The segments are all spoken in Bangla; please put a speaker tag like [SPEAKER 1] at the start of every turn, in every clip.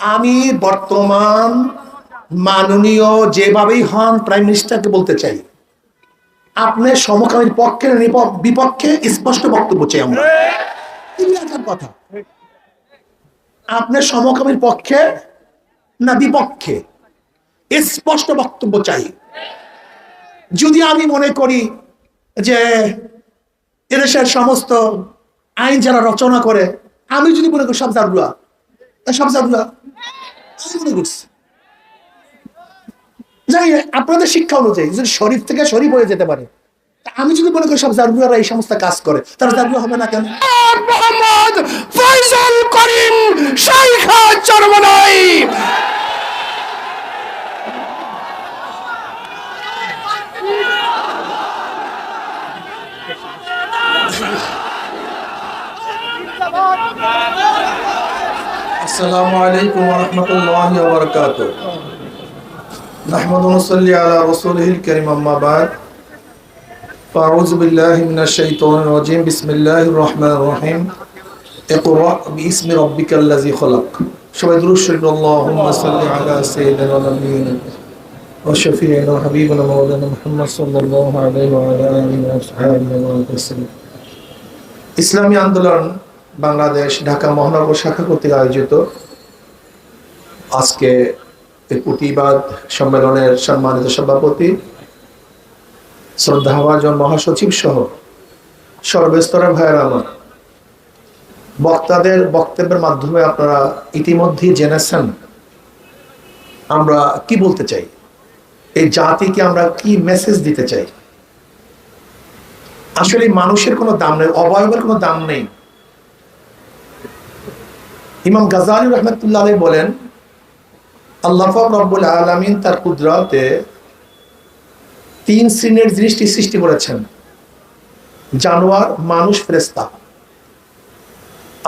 [SPEAKER 1] আমি বর্তমান মাননীয় যেভাবেই হন প্রাইম মিনিস্টারকে বলতে চাই, আপনার সমকামীর পক্ষে বিপক্ষে স্পষ্ট বক্তব্য চাই আমরা। কথা, আপনার সমকামীর পক্ষে না বিপক্ষে স্পষ্ট বক্তব্য চাই। যদি আমি মনে করি যে এদেশের সমস্ত আইন যারা রচনা করে, আমি যদি মনে করি সব জারুয়া আমি মনে করছি, জানি আপনাদের শিক্ষা অনুযায়ী যদি শরীফ থেকে শরীফ হয়ে যেতে পারে, আমি যদি মনে করি সব জারুয়ারা এই সমস্ত কাজ করে, তারা জারুয়া হবে না কেন? মোহাম্মদ ফয়সাল করিম শাইখা চরমনাই। আসসালামু আলাইকুম ওয়া রাহমাতুল্লাহি ওয়া বারাকাতুহু। নাহমাদু ওয়া নুসাল্লি আলা রাসূলিল কারীম, আম্মা বা'দ। আউযু বিল্লাহি মিনাশ শাইতানির রাজীম। বিসমিল্লাহির রহমানির রহিম। ইকরা বিইসমি রাব্বিকাল্লাযী খলাক। সবাই দুরূদ শরীফ আল্লাহুম্মা সাল্লি আলা সাইয়্যিদিনা নাবিয়িনা ওয়া শাফিঈনা ওয়া হাবিবিনা মাওলানা মুহাম্মদ সাল্লাল্লাহু আলাইহি ওয়া আলা আলিহি ওয়া আসহাবিহি ওয়া সাল্লাম। ইসলামী আন্দোলন বাংলাদেশ ঢাকা মহানগর শাখা কর্তৃক আয়োজিত আজকে প্রতিবাদ সম্মেলনের সম্মানিত সভাপতি, শ্রদ্ধাভাজন মহাসচিব সহ সর্বস্তরের ভাইয়েরা আমার, বক্তাদের বক্তব্যের মাধ্যমে আপনারা ইতিমধ্যেই জেনেছেন আমরা কি বলতে চাই, এই জাতিকে আমরা কি মেসেজ দিতে চাই। আসলে মানুষের কোনো দাম নেই, অবয়বের কোনো দাম নেই। ইমাম গাজালি রহমতুল্লাহ আলাইহি বলেন, আল্লাহ পাক রব্বুল আলামিন তার কুদরতে তিন শ্রেণীর জিনিসটি সৃষ্টি করেছেন: জানোয়ার, মানুষ, ফেরেশতা।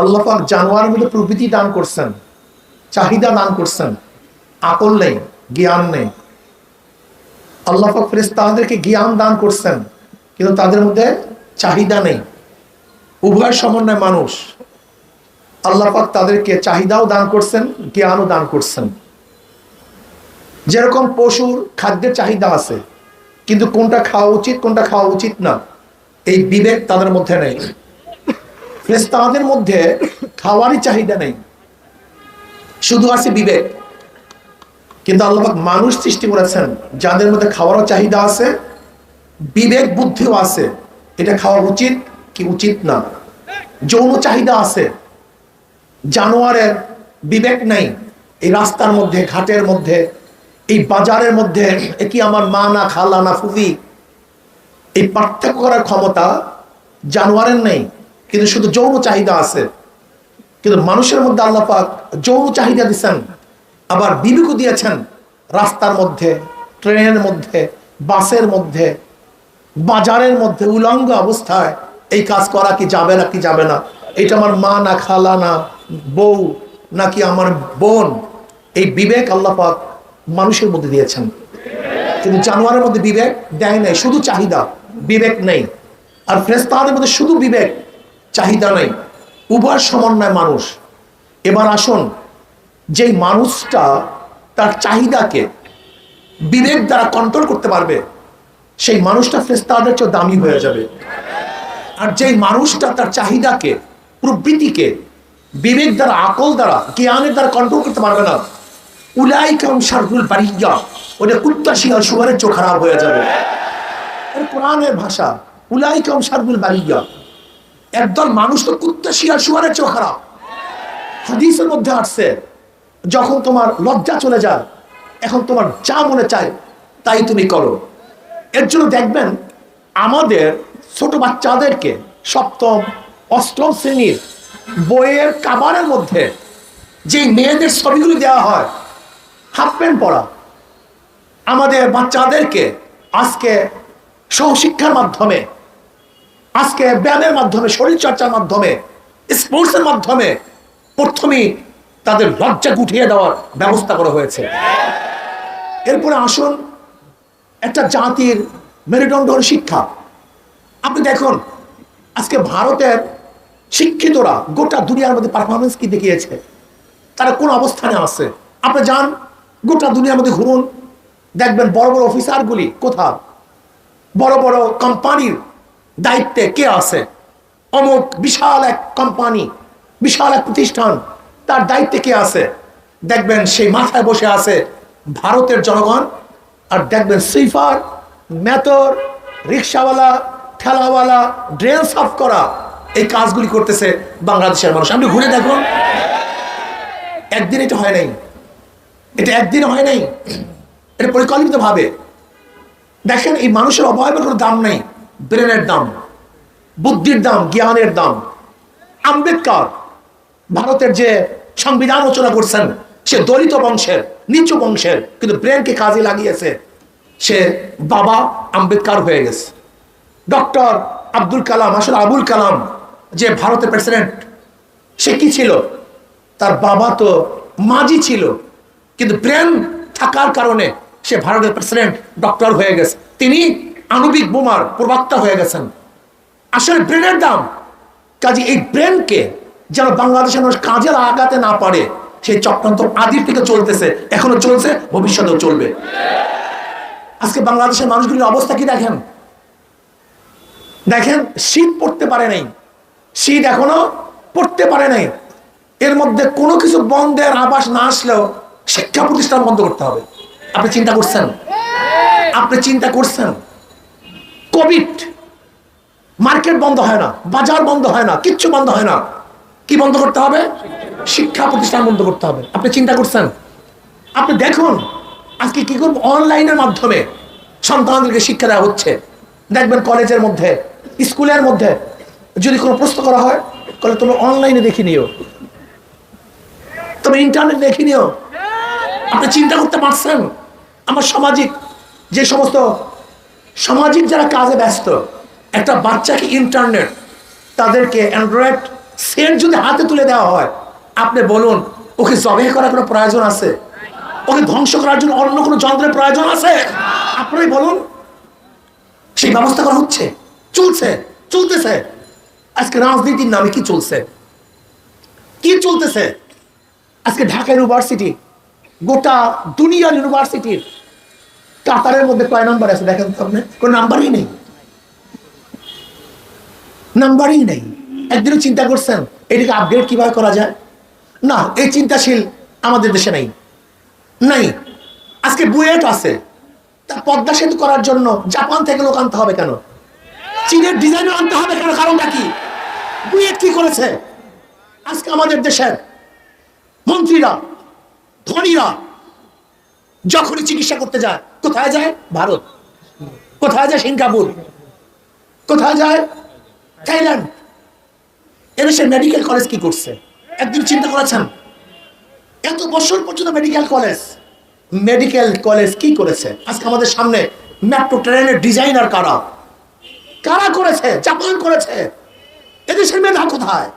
[SPEAKER 1] আল্লাহ পাক জানোয়ারের মধ্যে প্রবৃত্তি দান করছেন, চাহিদা দান করছেন, আকল নেই, জ্ঞান নেই। আল্লাহ পাক ফেরেশতাদেরকে জ্ঞান দান করছেন, কিন্তু তাদের মধ্যে চাহিদা নেই। উভয় সমন্বয় মানুষ। আল্লাহ পাক তাদেরকে চাহিদাও দান করছেন, জ্ঞানও দান করছেন। যেরকম পশুর খাদ্যের চাহিদা আছে, কিন্তু কোনটা খাওয়া উচিত কোনটা খাওয়া উচিত না, এই বিবেক তাদের মধ্যে নেই। ফেরেশতাদের মধ্যে খাওয়ারই চাহিদা নেই, শুধু আছে বিবেক। কিন্তু আল্লাহ পাক মানুষ সৃষ্টি করেছেন যাদের মধ্যে খাওয়ারও চাহিদা আছে, বিবেক বুদ্ধিও আছে, এটা খাওয়া উচিত কি উচিত না। যৌন চাহিদা আছে, জানোয়ারের বিবেক নাই। এই রাস্তার মধ্যে, ঘাটের মধ্যে, এই বাজারের মধ্যে এ কি আমার মা না খালা না ফুফি, এই পার্থক্য করার ক্ষমতা জানোয়ারের নেই, কিন্তু শুধু যৌন চাহিদা আছে। কিন্তু মানুষের মধ্যে আল্লাহ পাক যৌন চাহিদা দিচ্ছেন, আবার বিবেকও দিয়েছেন। রাস্তার মধ্যে, ট্রেনের মধ্যে, বাসের মধ্যে, বাজারের মধ্যে উলঙ্গ অবস্থায় এই কাজ করা কি যাবে না কি যাবে না, এটা আমার মা না খালা না বউ নাকি আমার বোন, এই বিবেক আল্লাহ পাক মানুষের মধ্যে দিয়েছেন। কিন্তু জানোয়ারের মধ্যে বিবেক দেয় নাই, শুধু চাহিদা, বিবেক নেই। আর ফেরেশতাদের মধ্যে শুধু বিবেক, চাহিদা নেই, উভয় সমন্বয় মানুষ। এবার আসুন, যেই মানুষটা তার চাহিদাকে বিবেক দ্বারা কন্ট্রোল করতে পারবে, সেই মানুষটা ফেরেশতাদের চেয়ে দামি হয়ে যাবে। আর যেই মানুষটা তার চাহিদাকে, প্রবৃত্তিকে বিবেক দ্বারা, আকল দ্বারা, জ্ঞানের দ্বারা কন্ট্রোল করতে পারবে না, উলাইকা শাররুল বারিয়া, ওটা কুত্তা শিয়াল শুয়ারের চোখ খারাপ হয়ে যাবে। কোরআনের ভাষা, উলাইকা শাররুল বারিয়া, একদল মানুষ তো কুত্তা শিয়াল শুয়ারের চোখ খারাপ। হাদিসের মধ্যে আসছে, যখন তোমার লজ্জা চলে যায়, এখন তোমার যা মনে চায় তাই তুমি করো। এর জন্য দেখবেন আমাদের ছোট বাচ্চাদেরকে সপ্তম অষ্টম শ্রেণীর বইয়ের কাভারের মধ্যে যে মেয়েদের ছবিগুলো দেওয়া হয়, হাফ প্যান্ট পরা, আমাদের বাচ্চাদেরকে আজকে সহশিক্ষার মাধ্যমে, আজকে ব্যায়ামের মাধ্যমে, শরীরচর্চার মাধ্যমে, স্পোর্টসের মাধ্যমে প্রথমেই তাদের লজ্জা গুটিয়ে দেওয়ার ব্যবস্থা করা হয়েছে। এরপরে আসুন, একটা জাতির মেরুদণ্ড হল শিক্ষা। আপনি দেখুন আজকে ভারতের শিক্ষিতরা গোটা দুনিয়ার মধ্যে পারফরমেন্স কি দেখিয়েছে। তারা কোন অবস্থানে আছে। আপনি যান গোটা দুনিয়ার মধ্যে ঘুরুন, দেখবেন বড় বড় অফিসারগুলি কোথাও, বড় বড় কোম্পানির দায়িত্বে কে আছে, অমুক বিশাল এক কোম্পানি, বিশাল এক প্রতিষ্ঠান, তার দায়িত্বে কে আছে, দেখবেন সেই মাথায় বসে আছে ভারতের জনগণ। আর দেখবেন সুইপার, মেথর, রিক্সাওয়ালা, ঠেলাওয়ালা, ড্রেন সাফ করা, এই কাজগুলি করতেছে বাংলাদেশের মানুষ। আপনি ঘুরে দেখুন, একদিন এটা হয় নাই, এটা একদিন হয় নাই, এটা পরিকল্পিত ভাবে। দেখেন এই মানুষের অবয়বের কোনো দাম নেই, ব্রেনের দাম, বুদ্ধির দাম, জ্ঞানের দাম। আম্বেদকর ভারতের যে সংবিধান রচনা করছেন, সে দলিত বংশের, নিচু বংশের, কিন্তু ব্রেনকে কাজে লাগিয়েছে, সে বাবা আম্বেদকর হয়ে গেছে। ডক্টর আব্দুল কালাম, আসলে আবুল কালাম যে ভারতের প্রেসিডেন্ট, সে কি ছিল? তার বাবা তো মাঝি ছিল, কিন্তু ব্রেন থাকার কারণে সে ভারতের প্রেসিডেন্ট ডক্টর হয়ে গেছে। তিনি আণবিক বোমার প্রবক্তা হয়ে গেছেন। আসলে ব্রেনের দাম। কাজে এই ব্রেনকে যেন বাংলাদেশের মানুষ কাজে লাগাতে না পারে, সেই চক্রান্ত আদির থেকে চলতেছে, এখনো চলছে, ভবিষ্যতেও চলবে। আজকে বাংলাদেশের মানুষগুলির অবস্থা কি দেখেন, দেখেন শীত পড়তে পারে নাই, শীত এখনো পড়তে পারে নাই। এর মধ্যে কোনো কিছু বন্ধের আভাস না আসলেও শিক্ষা প্রতিষ্ঠান বন্ধ করতে হবে। আপনি চিন্তা করছেন? আপনি চিন্তা করছেন? কোভিড, মার্কেট বন্ধ হয় না, বাজার বন্ধ হয় না, কিচ্ছু বন্ধ হয় না। কি বন্ধ করতে হবে? শিক্ষা প্রতিষ্ঠান বন্ধ করতে হবে। আপনি চিন্তা করছেন? আপনি দেখুন আজকে কি করব, অনলাইনের মাধ্যমে সন্তানদেরকে শিক্ষা দেওয়া হচ্ছে। দেখবেন কলেজের মধ্যে, স্কুলের মধ্যে যদি কোনো প্রশ্ন করা হয়, তাহলে তুমি অনলাইনে দেখে নিও, তুমি ইন্টারনেট দেখে নিও। আপনি চিন্তা করতে পারছেন? আমার সামাজিক যে সমস্ত সামাজিক যারা কাজে ব্যস্ত, একটা বাচ্চাকে ইন্টারনেট, তাদেরকে অ্যান্ড্রয়েড সেট যদি হাতে তুলে দেওয়া হয়, আপনি বলুন ওকে জবে করার কোনো প্রয়োজন আছে? ওকে ধ্বংস করার জন্য অন্য কোনো যন্ত্রের প্রয়োজন আছে? আপনারাই বলুন। সেই ব্যবস্থা করা হচ্ছে, চলছে, চলতেছে। আজকে রাজনীতির নামে কি চলছে, কি চলতেছে? আজকে ঢাকা ইউনিভার্সিটি, গোটা দুনিয়ার ইউনিভার্সিটির কাতারের মধ্যে কয় নাম্বার আছে দেখেন তো আপনি? কোন নাম্বারই নেই, নাম্বারই নেই। একদিনও চিন্তা করছেন এটাকে আপগ্রেড কিভাবে করা যায়? না, এই চিন্তাশীল আমাদের দেশে নাই, নাই। আজকে বুয়েট আছে, তা পদ্মা সেতু করার জন্য জাপান থেকে লোক আনতে হবে কেন? চীনের ডিজাইনার আনতে হবে কেন? কারণটা কি? বুয়েট কি করেছে? আজকে আমাদের দেশের মন্ত্রীরা, ধনীরা যখনই চিকিৎসা করতে যায়, কোথায় যায়? ভারত। কোথায় যায়? সিঙ্গাপুর। কোথায় যায়? থাইল্যান্ড। এদেশের মেডিকেল কলেজ কি করছে? একদিন চিন্তা করেছেন? এত বছর পর্যন্ত মেডিকেল কলেজ কি করেছে? আজকে আমাদের সামনে মেট্রো ট্রেনের ডিজাইনার কারা? কারা করেছে? জাপান করেছে। এদেশের মেধা কোথায়?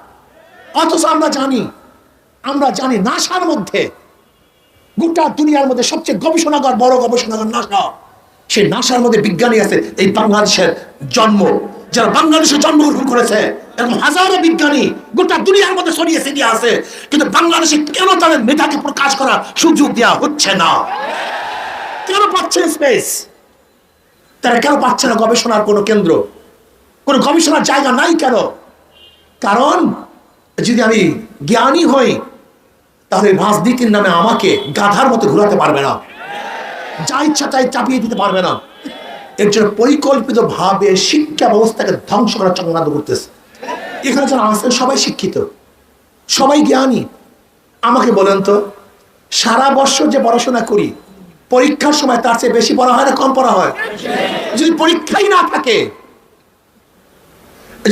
[SPEAKER 1] অথচ আমরা জানি নাসার মধ্যে, গোটা দুনিয়ার মধ্যে সবচেয়ে গবেষণাগার, বড় গবেষণাগার নাসা। সেই নাসার মধ্যে বিজ্ঞানী আছে এই বাংলাদেশের জন্ম, যারা বাংলাদেশে জন্মগ্রহণ করেছে, এরকম হাজারো বিজ্ঞানী গোটা দুনিয়ার মধ্যে ছড়িয়ে ছিটিয়ে আছে। কিন্তু বাংলাদেশে কেন তাদের মেধাকে প্রকাশ করার সুযোগ দেওয়া হচ্ছে না? কেন পাচ্ছে স্পেস? তারা কেন পাচ্ছে না গবেষণার কোনো কেন্দ্র, কোনো গবেষণার জায়গা নাই কেন? কারণ যদি আমি জ্ঞানী হই, তাহলে রাজনীতির নামে আমাকে গাধার মতো ঘুরাতে পারবে না, যা ইচ্ছা তাই চাপিয়ে দিতে পারবে না। এর জন্য পরিকল্পিত ভাবে শিক্ষা ব্যবস্থাকে ধ্বংস করার চক্রান্ত করতেছে। এখানে যারা আছেন সবাই শিক্ষিত, সবাই জ্ঞানী। আমাকে বলেন তো, সারা বছর যে পড়াশোনা করি, পরীক্ষার সময় তার চেয়ে বেশি পড়া হয় না কম পড়া হয়? যদি পরীক্ষাই না থাকে,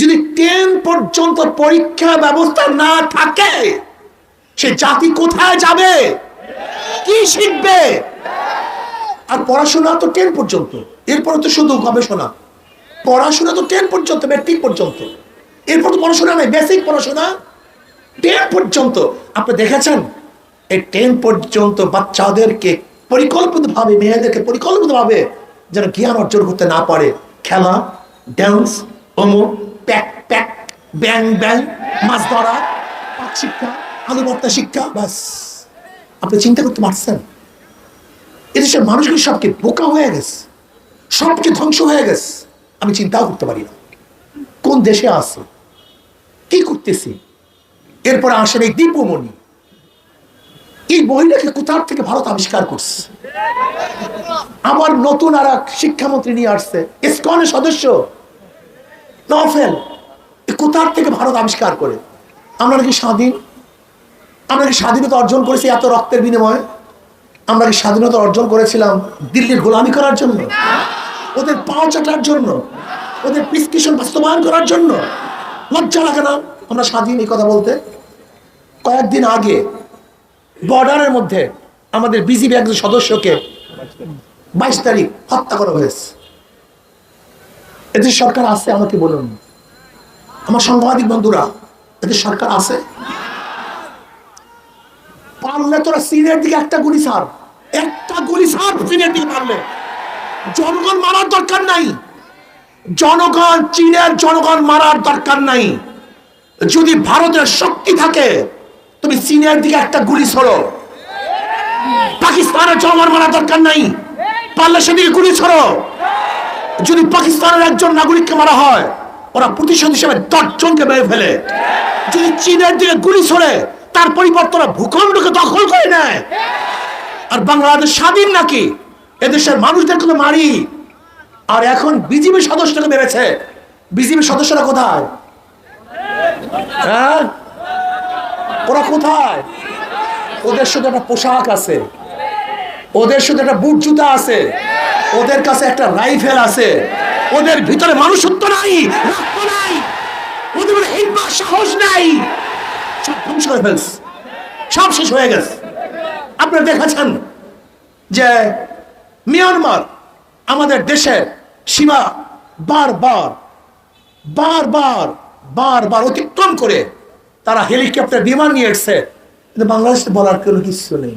[SPEAKER 1] যদি 10 পর্যন্ত পরীক্ষা ব্যবস্থা না থাকে, সে জাতি কোথায় যাবে? কি শিখবে? আর পড়াশোনা তো 10 পর্যন্ত, এরপরে তো শুধু গবেষণা। পড়াশোনা তো 10 পর্যন্ত, ম্যাট্রিক পর্যন্ত, এরপর তো পড়াশোনা নাই, বেসিক পড়াশোনা 10 পর্যন্ত। আপনি দেখেছেন এই 10 পর্যন্ত বাচ্চাদেরকে পরিকল্পিতভাবে, মেয়েদেরকে পরিকল্পিতভাবে যেন জ্ঞান অর্জন করতে না পারে, খেলা, ড্যান্স, অমুক, প্যাক প্যাক, ব্যাং ব্যাং, মাছ ধরা, পাক শিক্ষা, আলু ভর্তা শিক্ষা, বাস। আপনি চিন্তা করতে পারছেন? এদেশের মানুষগুলো সবকে বোকা হয়ে গেছে, সবকে ধ্বংস হয়ে গেছে। আমি চিন্তাও করতে পারি না কোন দেশে আছে, কি করতেছি। এরপরে আসেন এই দীপমণি, এই মহিলাকে কোথার থেকে ভারত আবিষ্কার করছে। আবার নতুন আর এক শিক্ষামন্ত্রী নিয়ে আসছে, ইসকনের সদস্য নফেল। কোথার থেকে ভারত আবিষ্কার করে? আমরা নাকি স্বাধীন, আমরা কি স্বাধীনতা অর্জন করেছি এত রক্তের বিনিময়ে? আমরা কি স্বাধীনতা অর্জন করেছিলাম দিল্লির গোলামি করার জন্য, ওদের পাও চাটার জন্য, ওদের প্রেসক্রিপশন বাস্তবায়ন করার জন্য? লজ্জা লাগে না আমরা স্বাধীন এই কথা বলতে? কয়েকদিন আগে বর্ডারের মধ্যে আমাদের বিজিবি একজন সদস্যকে 22 তারিখ হত্যা করা হয়েছে। এদের সরকার আছে? আমাকে বলুন, আমার সাংবাদিক বন্ধুরা, এদের সরকার আছে? পারলে তোরা সিনের দিকে একটা গুলি ছাড়, একটা গুলি ছাড় চীনের দিকে। পারলে জনগণ মারার দরকার নাই, জনগণ, চীনের জনগণ মারার দরকার নাই। যদি ভারতের শক্তি থাকে তুমি চীনের দিকে একটা গুলি ছড়ো। পাকিস্তানের জনগণ মারার দরকার নাই, পারলে সেদিকে গুলি ছড়ো। যদি পাকিস্তানের একজন নাগরিককে মারা হয়, ওরা প্রতিশোধ হিসেবে 10 জনকে মেরে ফেলে। যদি চীনের দিকে গুলি ছড়ে, তার পরিবর্তে ওরা ভূখণ্ডকে দখল করে নেয়। আর বাংলাদেশ স্বাধীন নাকি? এদেশের মানুষদেরকে তো মারি। আর এখন বিজিবি সদস্যকে মেরেছে। বিজিবি সদস্যরা কোথায়? হ্যাঁ, ওরা কোথায়? ওদের শুধু একটা পোশাক আছে, ওদের শুধু একটা বুট জুতা আছে, ওদের কাছে একটা রাইফেল আছে, ওদের ভিতরে মানুষত্ব নাই, রক্ত নাই, ওদের মধ্যে হিম্মত সাহস নাই। সব ধ্বংস করে ফেলছে, সব শেষ হয়ে গেছে। আপনারা দেখেছেন যে মিয়ানমার আমাদের দেশের সীমা বারবার বারবার বারবার অতিক্রম করে তারা হেলিকপ্টার বিমান নিয়ে এসছে। কিন্তু বাংলাদেশে বলার কোনো কিছু নেই।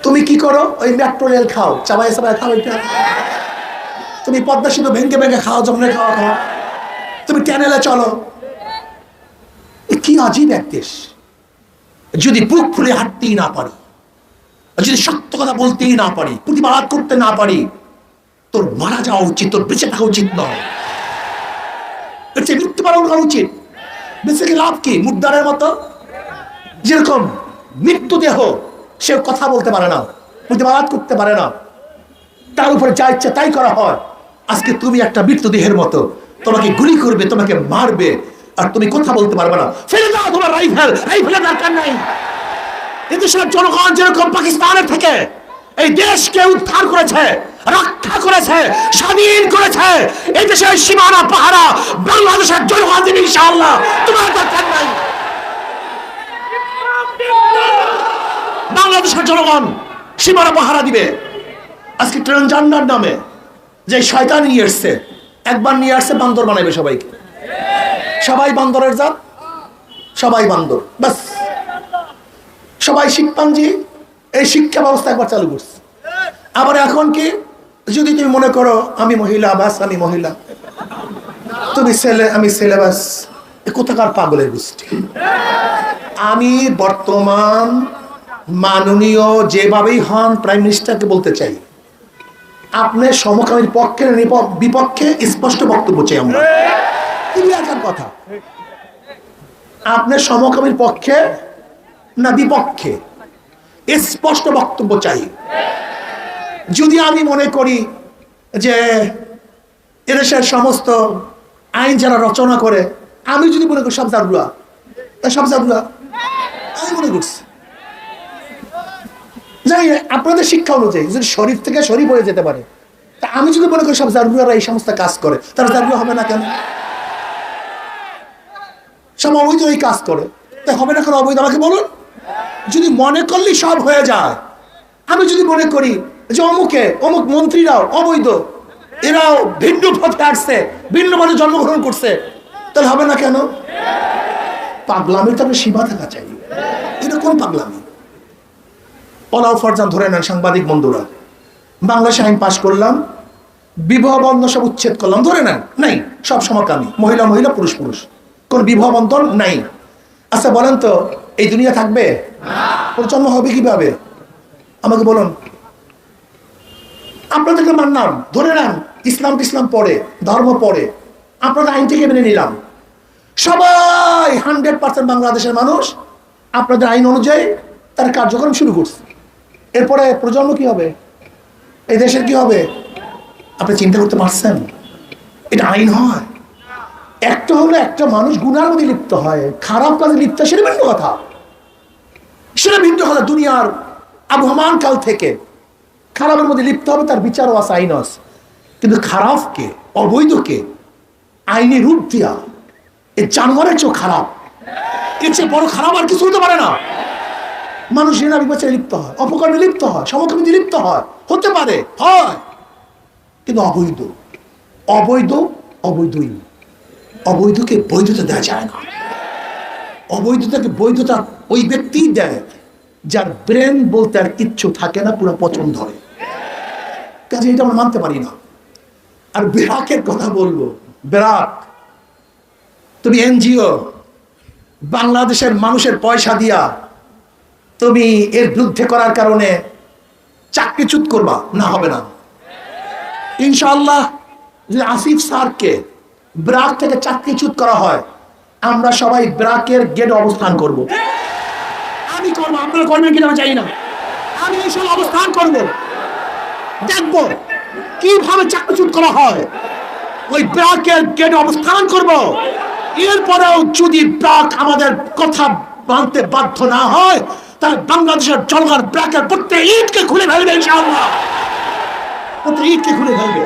[SPEAKER 1] তুমি কি করো? ওই মেট্রো রেল খাও, চাবাই চাবাই খাও, এটা তুমি পদ্মা সেতু ভেঙে ভেঙে খাও, যমুনায় খাওয়া খাও, তুমি ট্যানেলে চলো। কি আজীব এক দেশ। যদি বুক ফুলে হাঁটতেই না পারি, যদি সত্য কথা বলতেই না পারি, প্রতিবাদ করতে না পারি, তোর মারা যাওয়া উচিত, তোর বেঁচে থাকা উচিত নয়। মৃত্যুবরণ করা উচিত। বেঁচে কি লাভ কি? মুদ্রারের মতো যেরকম মৃত্যুদেহ, সে কথা বলতে পারে না, প্রতিবাদ করতে পারে না, তার উপরে যা ইচ্ছা তাই করা হয়। আজকে তুমি একটা মৃত্যুদেহের মতো, তোমাকে গুলি করবে, তোমাকে মারবে, আর তুমি কথা বলতে পারবে না। ফেলে দাও তোমার রাইফেল, রাইফেলের দরকার নাই। এদেশের জনগণ যেরকম পাকিস্তানের থেকে এই দেশকে উদ্ধার করেছে, রক্ষা করেছে, স্বাধীন করেছে, এই দেশের সীমানা পাহারা বাংলাদেশের জনগণ দিবে ইনশাআল্লাহ। তোমার দরকার নাই। বাংলাদেশের জনগণ সীমানা পাহারা দিবে। আজকে ট্রানজান্ডার নামে যে শয়তান নিয়ে এসছে, একবার নিয়ে আসছে বান্দর বানাইবে সবাইকে। সবাই বান্দরের জাত, সবাই বান্দর, বাস। সবাই শিম্পাঞ্জি। এই শিক্ষা ব্যবস্থা একবার চালু করছে। আবার এখন কি, যদি তুমি মনে করো আমি মহিলা, বাস আমি মহিলা, তুমি ছেলে আমি ছেলে, বাস। কোথাকার পাগলের গোষ্ঠী। আমি বর্তমান মাননীয় যেভাবেই হন প্রাইম মিনিস্টারকে বলতে চাই, আপনি সমকামীর পক্ষে বিপক্ষে স্পষ্ট বক্তব্য চাই আমরা। কথা, আপনি সমকামীর পক্ষে না বিপক্ষে স্পষ্ট বক্তব্য চাই। যদি আমি মনে করি যে এদেশের সমস্ত আইন যারা রচনা করে, আমি যদি মনে করি সব জারুয়া, সব জারুয়া আমি মনে করছি, জানি আপনাদের শিক্ষা অনুযায়ী যদি শরীফ থেকে শরীফ হয়ে যেতে পারে, তা আমি যদি মনে করি সব জারুয়ারা এই সমস্ত কাজ করে, তারা জারুয়া হবে না কেন? সব অবৈধ এই কাজ করে, তা হবে না কেন অবৈধ? আমাকে বলুন। যদি মনে করলেই সব হয়ে যায়, আমি যদি মনে করি যে অমুক মন্ত্রীরাও অবৈধ, এরাও ভিন্ন পথে আসছে, ভিন্ন পথে জন্মগ্রহণ করছে, তাহলে হবে না কেন? পাগলামির তো সীমা থাকা চাই। এটা কোন পাগলামি? পলাও ফরজান ধরে নেন সাংবাদিক বন্ধুরা, বাংলাদেশে আইন পাশ করলাম, বিবাহ বন্ধন সব উচ্ছেদ করলাম, ধরে নেন নাই, সব সমকামী, মহিলা মহিলা পুরুষ পুরুষ, কোন বিবাহ বন্ধন নাই। আচ্ছা বলেন তো, এই দুনিয়া থাকবে? প্রজন্ম হবে কিভাবে? আমাকে বলুন। আপনাদেরকে মানলাম, ধরে নেন ইসলাম পড়ে, ধর্ম পড়ে, আপনাদের আইন থেকে মেনে নিলাম, সবাই 100% বাংলাদেশের মানুষ আপনাদের আইন অনুযায়ী তার কার্যক্রম শুরু করছে। এরপরে প্রজন্ম কি হবে? এই দেশের কি হবে? আপনি চিন্তা করতে পারছেন? এটা আইন হয়? একটা হলো একটা মানুষ গুনার মধ্যে লিপ্ত হয়, খারাপ কাজে লিপ্ত, সেটা ভিন্ন কথা, সেটা ভিন্ন কথা। দুনিয়ার আবহমান কাল থেকে খারাপের মধ্যে লিপ্ত হবে, তার বিচারও আছে, আইন আছে। কিন্তু খারাপকে, অবৈধকে আইনি রূপ দিয়া, এই জানোয়ারের চেয়েও খারাপ, এর চেয়ে বড় খারাপ আর কিছু হতে পারে না। মানুষ ঋণা বিবেচনায় লিপ্ত হয়, অপকর্মে লিপ্ত হয়, সমকামীতে লিপ্ত হয়, হতে পারে, হয়, কিন্তু অবৈধ, অবৈধ, অবৈধই। অবৈধকে বৈধতা দেওয়া যায় না। অবৈধতাকে বৈধতা ওই ব্যক্তিই দেয় যার ব্রেন বলতে আর কিচ্ছু থাকে না, পুরো পচন ধরে। কাজে এটা আমরা মানতে পারি না। আর ব্র্যাকের কথা বলবো, ব্র্যাক, তুমি এনজিও, বাংলাদেশের মানুষের পয়সা দিয়া তুমি এর বিরুদ্ধে করার কারণে চাকরিচ্যুত করবা না, হবে না ইনশাআল্লাহ। যদি আসিফ স্যারকে ব্র্যাক থেকে চাকরিচ্যুত করা হয়, আমরা সবাই ব্র্যাকের গেটে অবস্থান করব। আমি করবো, আপনারা করবেন কিনা চাই না, আমি ইনশাআল্লাহ অবস্থান করব, দেখব কিভাবে চাকরিচ্যুত করা হয়, ওই ব্র্যাকের গেটে অবস্থান করব। এরপরেও যদি ব্র্যাক আমাদের কথা মানতে বাধ্য না হয়, তাহলে বাংলাদেশের জনগণ ব্র্যাকের প্রত্যেক ইটকে খুলে ফেলবে ইনশাআল্লাহ, প্রত্যেক ইটকে খুলে ফেলবে।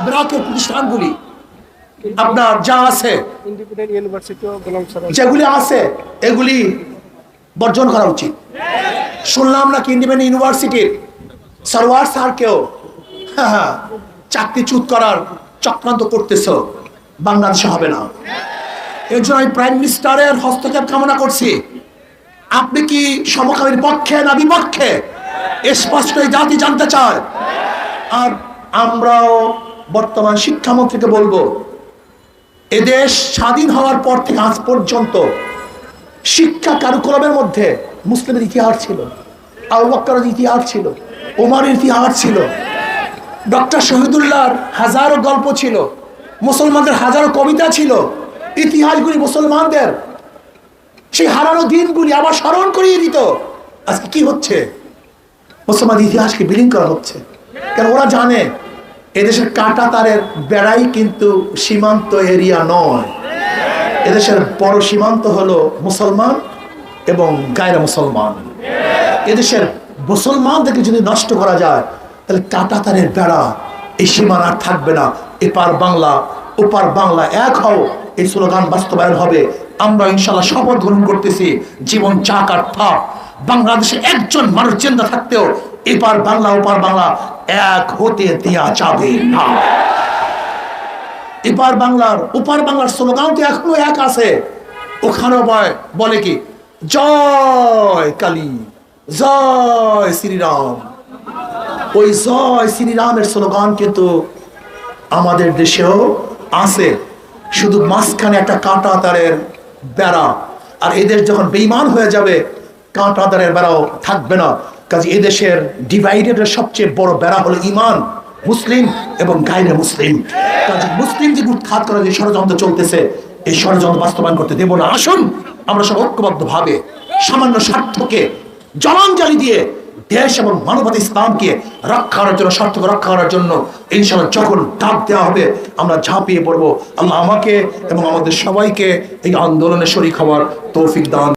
[SPEAKER 1] ব্র্যাকের প্রতিষ্ঠানগুলি আপনার যা আছে, যেগুলি আছে, এগুলি বর্জন করা উচিত। শুনলাম নাকি ইন্ডিপেন্ডেন্ট ইউনিভার্সিটির সরওয়ার স্যারকেও চাকরিচ্যুত করার চক্রান্ত করতেছ, বাংলাদেশে হবে না। এর জন্য আমি প্রাইম মিনিস্টারের হস্তক্ষেপ কামনা করছি। আপনি কি সমকামীর পক্ষে না বিপক্ষে? স্পষ্ট জাতি জানতে চায়। আর আমরাও বর্তমান শিক্ষামন্ত্রীকে বলবো, এদেশ স্বাধীন হওয়ার পর থেকে আজ পর্যন্ত শিক্ষা কারিকুলামের মধ্যে মুসলিমের ইতিহাস ছিল, আবু বকরের ইতিহাস ছিল, ওমরের ইতিহাস ছিল, ডক্টর শহীদুল্লাহর হাজারো গল্প ছিল, মুসলমানদের হাজারো কবিতা ছিল। ইতিহাসগুলি মুসলমানদের সেই হারানো দিনগুলি আবার স্মরণ করিয়ে দিত। আজকে কি হচ্ছে? মুসলমান ইতিহাসকে বিলীন করা হচ্ছে। কারণ ওরা জানে এদেশের কাঁটা তারের বেড়াই কিন্তু সীমান্ত এরিয়া নয়। এদেশের বড় সীমান্ত হলো মুসলমান এবং গায়রা মুসলমান। এদেশের মুসলমানদেরকে যদি নষ্ট করা যায়, তাহলে কাঁটা তারের বেড়া, এই সীমানা থাকবে না। এপার বাংলা ওপার বাংলা এক হও, এই স্লোগান বাস্তবায়ন হবে। আমরা ইনশাআল্লাহ শপথ গ্রহণ করতেছি, জীবন চাক আর থাক, বাংলাদেশে একজন মানুষ চিন্তা থাকতেও এপার বাংলা ওপার বাংলা এক হতে দেয়া যাবে না। এপার বাংলার ওপার বাংলার স্লোগান তো এখনো এক আছে। ওখানে বলে কি, জয় কালী, জয় শ্রীরাম। ওই জয় শ্রীরামের স্লোগান কিন্তু আমাদের দেশেও আছে, শুধু মাঝখানে একটা কাঁটা তারের বেড়া। আর এদেশ যখন বেঈমান হয়ে যাবে, কাঁটা তারের বেড়াও থাকবে না। কাজে এদেশের ডিভাইডেডের সবচেয়ে বড় বেড়া হলো ঈমান, মুসলিম এবং গায়রে মুসলিম। কাজে মুসলিম যে উৎখাত করার যে ষড়যন্ত্র চলতেছে, এই ষড়যন্ত্র বাস্তবায়ন করতে দেব না। আসুন আমরা সব ঐক্যবদ্ধভাবে সামান্য স্বার্থকে জলাঞ্জলি দিয়ে দেশ এবং মানবতা ইসলামকে রক্ষা করার জন্য, স্বার্থকে রক্ষা করার জন্য ইনশাআল্লাহ যখন ডাক দেওয়া হবে, আমরা ঝাঁপিয়ে পড়বো। আল্লাহ আমাকে এবং আমাদের সবাইকে এই আন্দোলনে শরীক হওয়ার তৌফিক দান।